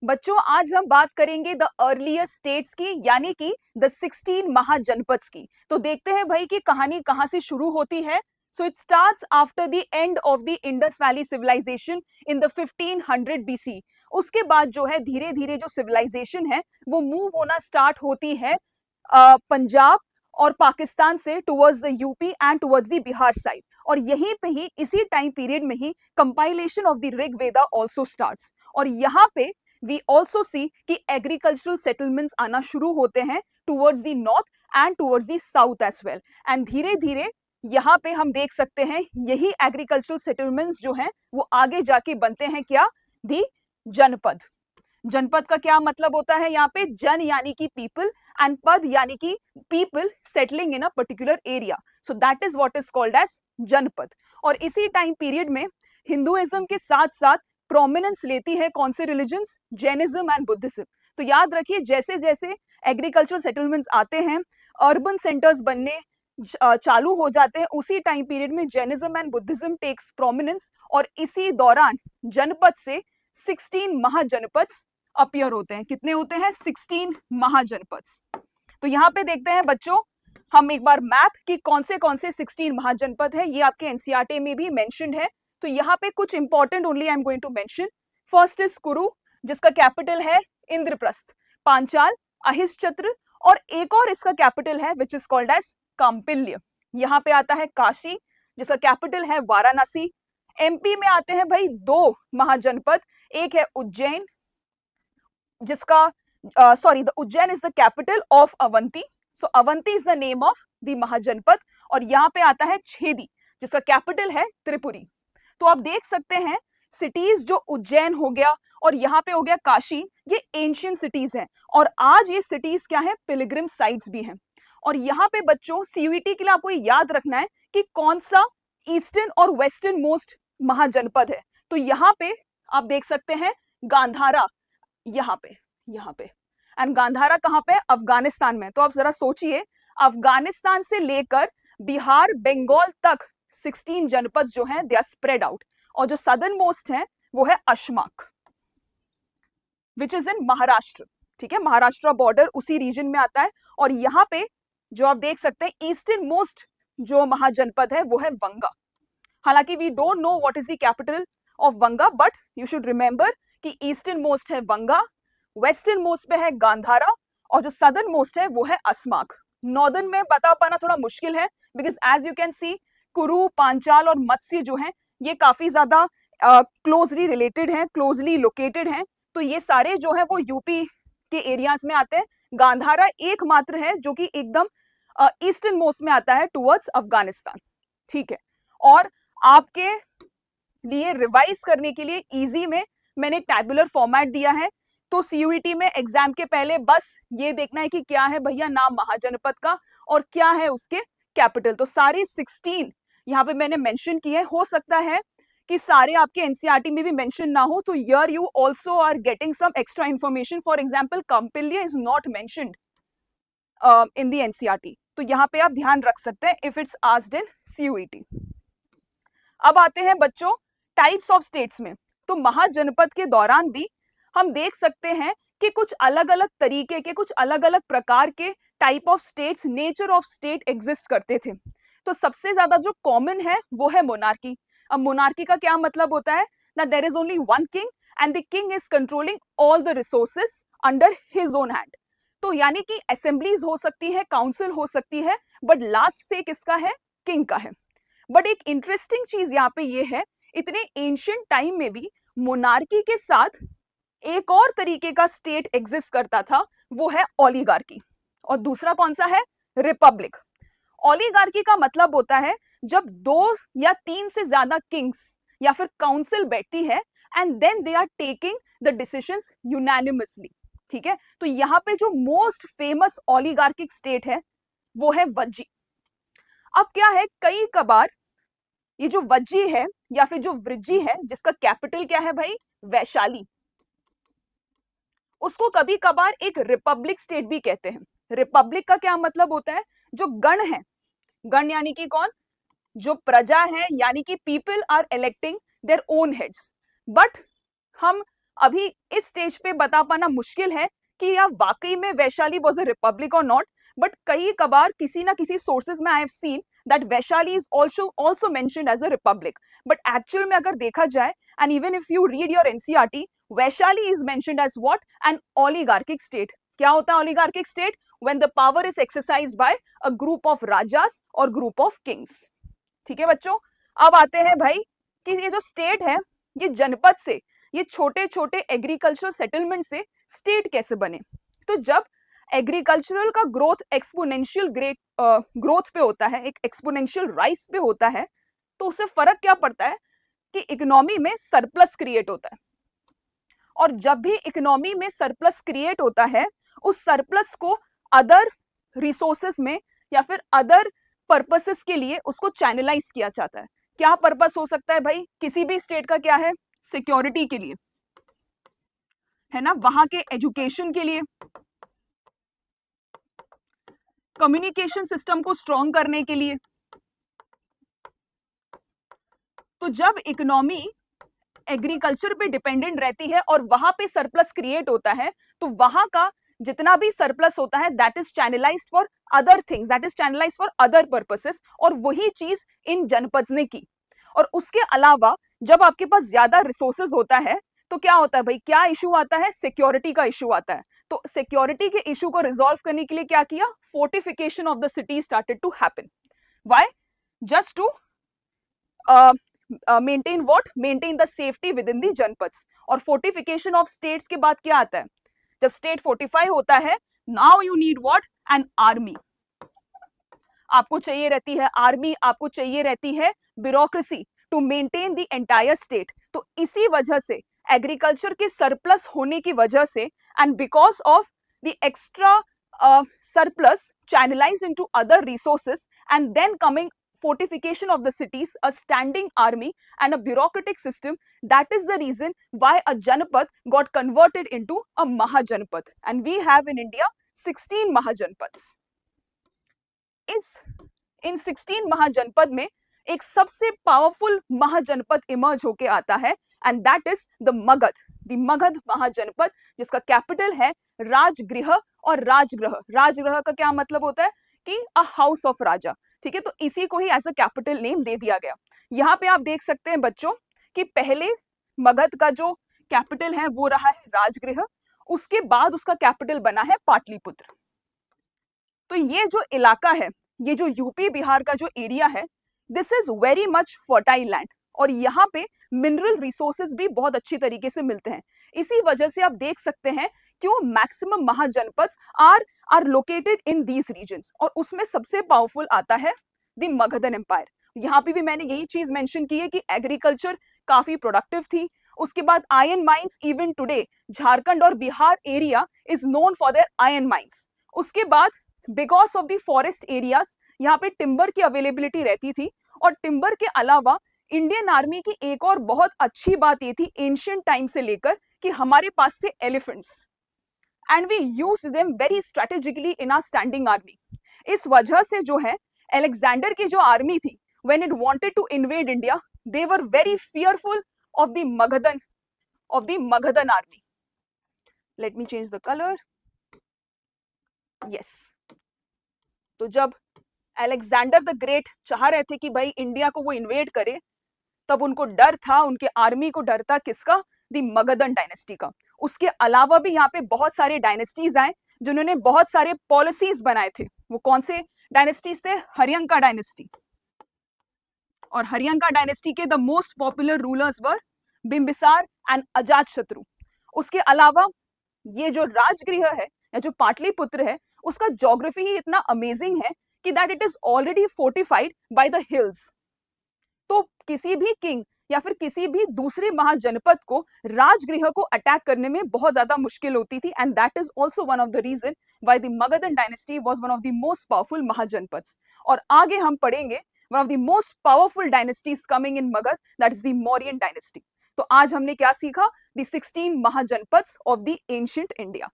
बच्चों आज हम बात करेंगे द अर्लियर स्टेट्स की, यानी कि द 16 महाजनपद्स की। तो देखते हैं भाई कि कहानी कहां से शुरू होती है। So it starts after the end of the Indus Valley civilization in the 1500 BC. उसके बाद जो है धीरे धीरे जो सिविलाइजेशन है वो मूव होना स्टार्ट होती है पंजाब और पाकिस्तान से towards the UP and towards the Bihar side. और यहीं पे ही इसी टाइम पीरियड में ही compilation of the Rigveda also starts. और यहाँ पे वी ऑल्सो सी कि एग्रीकल्चरल सेटलमेंट्स आना शुरू होते हैं towards the north and towards the south as well. And धीरे धीरे यहाँ पे हम देख सकते हैं यही एग्रीकल्चरल सेटलमेंट्स जो हैं वो आगे जाके बनते हैं क्या, दी जनपद। जनपद का क्या मतलब होता है यहाँ पे, जन यानी कि पीपल एंड पद यानी कि people settling in a particular area. So that is what is called as janapada. और इसी टाइम पीरियड में हिंदुइज्म के साथ साथ प्रोमिनेंस लेती है कौन से रिलीजन्स, जैनिज्म एंड बुद्धिज्म। तो याद रखिए जैसे जैसे एग्रीकल्चर सेटलमेंट्स आते हैं, अर्बन सेंटर्स बनने चालू हो जाते हैं, उसी टाइम पीरियड में Jainism and Buddhism takes prominence. और इसी दौरान जनपद से 16 महाजनपद्स अपीयर होते हैं। कितने होते हैं? 16 महाजनपद्स। तो यहाँ पे देखते हैं बच्चों हम एक बार मैप कि कौन से 16 महाजनपद है। ये आपके एनसीईआरटी में भी मेंशन्ड है। तो यहाँ पे कुछ important only I am going to mention. First is Kuru, जिसका कैपिटल है इंद्रप्रस्थ। पांचाल, अहिष्यत्र, और एक और इसका कैपिटल है which is called as Kampilya. यहाँ पे आता है काशी, जिसका कैपिटल है वाराणसी। एमपी में आते हैं भाई दो महाजनपद, एक है उज्जैन, जिसका the Ujjain is the capital of Avanti. So Avanti is the name of the mahajanapada. और यहाँ पे आता है छेदी, जिसका कैपिटल है त्रिपुरी। तो आप देख सकते हैं सिटीज जो उज्जैन हो गया और यहाँ पे हो गया काशी, ये एंशियंट सिटीज हैं। और आज ये सिटीज क्या है, पिलग्रिम साइट्स भी हैं। और यहाँ पे बच्चों सीयूईटी के लिए आपको याद रखना है कि कौन सा ईस्टर्न और वेस्टर्न मोस्ट महाजनपद है। तो यहाँ पे आप देख सकते हैं गांधारा, यहाँ पे एंड गांधारा कहाँ पे? अफगानिस्तान में। तो आप जरा सोचिए, अफगानिस्तान से लेकर बिहार बंगाल तक 16 जनपद जो हैं दे आर स्प्रेड आउट। और जो सदर्न मोस्ट है वो है अशमाक, विच इज इन महाराष्ट्र। ठीक है, महाराष्ट्र बॉर्डर उसी रीजन में आता है। और यहाँ पे जो आप देख सकते हैं ईस्टर्न मोस्ट जो महाजनपद है वो है वंगा। हालांकि we don't know what is the capital of Vanga, but you should remember कि ईस्टर्न मोस्ट है वंगा, वेस्टर्न मोस्ट पे है गांधारा, और जो सदर्न मोस्ट है वो है अस्माक। नॉर्दर्न में बता पाना थोड़ा मुश्किल है, because as you can see Kuru, Panchala और मत्स्य जो हैं ये काफी ज्यादा क्लोजली रिलेटेड हैं, क्लोजली लोकेटेड हैं। तो ये सारे जो है वो यूपी के एरियाज में आते हैं। गांधारा एकमात्र है जो कि एकदम ईस्टर्न मोस्ट में आता है टुवर्ड्स अफगानिस्तान। ठीक है, और आपके लिए रिवाइज करने के लिए इजी में मैंने टैबुलर फॉर्मेट दिया है। तो सीयूईटी में एग्जाम के पहले बस ये देखना है कि क्या है भैया नाम महाजनपद का और क्या है उसके कैपिटल। तो सारे 16 यहाँ पे मैंने मेंशन किए हैं। हो सकता है कि सारे आपके एनसीईआरटी में भी मेंशन ना हो, तो here you also are getting some extra information. For example Kampilya is not mentioned in the NCERT, तो यहाँ पे आप ध्यान रख सकते हैं if it's asked in CUET. अब आते हैं बच्चों टाइप्स ऑफ स्टेट्स में। तो महाजनपद के दौरान भी हम देख सकते हैं कि कुछ अलग अलग तरीके के, कुछ अलग अलग प्रकार के type of states, nature of state exist करते थे। तो सबसे ज्यादा जो कॉमन है वो है मोनार्की। अब मोनार्की का क्या मतलब होता है, that there is only one king and the king is controlling all the resources under his own hand। तो यानी कि असेंबलीज हो सकती है, काउंसिल हो सकती है, बट लास्ट से किसका है, किंग का है। बट एक इंटरेस्टिंग चीज यहाँ पे ये है, इतने एंशिएंट टाइम में भी मोनार्की के साथ एक और तरीके का स्टेट एग्जिस्ट करता था, वो है ओलिगार्की। और दूसरा कौन सा है, रिपब्लिक। ओलिगार्की का मतलब होता है जब 2 या 3 से ज्यादा किंग्स या फिर काउंसिल बैठती है and then they are taking the decisions unanimously. ठीक है, तो यहाँ पे जो मोस्ट फेमस ओलिगार्किक स्टेट है वो है वज्जी। अब क्या है, कई कबार ये जो वज्जी है या फिर जो वृज्जी है, जिसका कैपिटल क्या है भाई, वैशाली, उसको कभी कभार एक रिपब्लिक स्टेट भी कहते हैं। रिपब्लिक का क्या मतलब होता है, जो गण है, गण यानी कि कौन, जो प्रजा है, यानी कि people are electing their own heads. But हम अभी इस स्टेज पे बता पाना मुश्किल है कि या वाकई में वैशाली वॉज अ रिपब्लिक और नॉट, बट कई कबार किसी ना किसी सोर्सेज में I have seen that Vaishali is also mentioned as a republic, but actual में अगर देखा जाए and even if you read your NCERT, Vaishali is mentioned as what, an oligarchic state. क्या होता है oligarchic state? When the power is exercised by a group of rajas और group of kings. ठीक है बच्चों, अब आते हैं भाई कि ये जो स्टेट है ये जनपद से, ये छोटे छोटे एग्रीकल्चरल सेटलमेंट से स्टेट कैसे बने. तो जब एग्रीकल्चरल का ग्रोथ एक्सपोनेंशियल ग्रोथ पे होता है, एक एक्सपोनेंशियल राइज पे होता है, तो उससे फर्क क्या पड़ता है कि इकोनॉमी में सरप्लस क्रिएट होता है. और जब भी इकोनॉमी में सरप्लस क्रिएट होता है, उस सरप्लस को अदर रिसोर्सेस में या फिर अदर पर्पसेस के लिए उसको चैनलाइज किया जाता है. क्या पर्पस हो सकता है भाई किसी भी स्टेट का? क्या है? सिक्योरिटी के लिए, है ना, वहां के एजुकेशन के लिए, कम्युनिकेशन सिस्टम को स्ट्रॉन्ग करने के लिए. तो जब इकोनॉमी एग्रीकल्चर पे डिपेंडेंट रहती है और वहां पे सरप्लस क्रिएट होता है, तो वहां का जितना भी सरप्लस होता है that is channelised for other things, that is channelised for other purposes. और वही चीज इन जनपद ने की. और उसके अलावा जब आपके पास ज्यादा रिसोर्सेज होता है तो क्या होता है भाई, क्या इशू आता है? सिक्योरिटी का इशू आता है. तो सिक्योरिटी के इशू को रिजॉल्व करने के लिए क्या किया? Fortification of the city started to happen. Why? Just to maintain what? Maintain the safety with in the janapadas. और फोर्टिफिकेशन ऑफ स्टेट्स के बाद क्या आता है? जब स्टेट फोर्टिफाई होता है, now you need what? An army. आपको चाहिए रहती है आर्मी, आपको चाहिए रहती है bureaucracy to maintain the entire state. तो इसी वजह से एग्रीकल्चर के सरप्लस होने की वजह से and because of the extra surplus channelized into other resources and then coming fortification of the cities, a standing army and a bureaucratic system, that is the reason why a Janpad got converted into a Mahajanpad. And we have in India 16 Mahajanpads. इन 16 महाजनपद में एक सबसे powerful महाजनपद emerge होके आता है and that is the Magadha mahajanapada, जिसका कैपिटल है राजगृह. और राजगृह का क्या मतलब होता है कि अ हाउस ऑफ राजा. ठीक है, तो इसी को ही एज अ कैपिटल नेम दे दिया गया. यहाँ पे आप देख सकते हैं बच्चों कि पहले मगध का जो कैपिटल है वो रहा है राजगृह, उसके बाद उसका कैपिटल बना है पाटलिपुत्र. तो ये जो इलाका है, ये जो यूपी बिहार का जो एरिया है, this is very much fertile land और यहाँ पे मिनरल रिसोर्सेज भी बहुत अच्छी तरीके से मिलते हैं. इसी वजह से आप देख सकते हैं क्यों maximum mahajanapadas are located in these regions. और उसमें सबसे पावरफुल आता है द मगधन एम्पायर. यहाँ पे भी मैंने यही चीज मेंशन की है कि एग्रीकल्चर काफी प्रोडक्टिव थी. उसके बाद iron mines, even today Jharkhand और Bihar area is known for their iron mines. उसके बाद because of the forest areas यहाँ पे टिम्बर की अवेलेबिलिटी रहती थी. और टिम्बर के अलावा इंडियन आर्मी की एक और बहुत अच्छी बात ये थी एंशिएंट टाइम से लेकर कि हमारे पास थे elephants and we used them very strategically in our standing army. इस वजह से जो है अलेक्जेंडर की जो आर्मी थी, when it wanted to invade India, they were very fearful of the Magadhan army. Let me change the colour. Yes, तो जब अलेक्जेंडर द ग्रेट चाह रहे थे कि भाई इंडिया को वो इन्वेड करे, तब उनको डर था, उनके आर्मी को डर था किसका? द मगधन डायनेस्टी का. उसके अलावा भी यहाँ पे बहुत सारे डायनेस्टीज आए जिन्होंने बहुत सारे पॉलिसीज बनाए थे. वो कौन से डायनेस्टीज थे? हरियंका डायनेस्टी. और हरियंका डायनेस्टी के the most popular rulers were Bimbisara and Ajatashatru. उसके अलावा ये जो राजगृह है या जो पाटलिपुत्र है, उसका ज्योग्राफी ही इतना अमेजिंग है कि that it is already fortified by the hills. तो किसी भी किंग या फिर किसी भी दूसरे महाजनपद को राजगृह को अटैक करने में बहुत ज्यादा मुश्किल होती थी. And that is also one of the reason why the Magadhan dynasty was one of the most powerful mahajanapadas. और आगे हम पढ़ेंगे one of the most powerful dynasties coming in Magadha, that is the Mauryan dynasty. तो आज हमने क्या सीखा? The 16 mahajanapadas of the ancient India.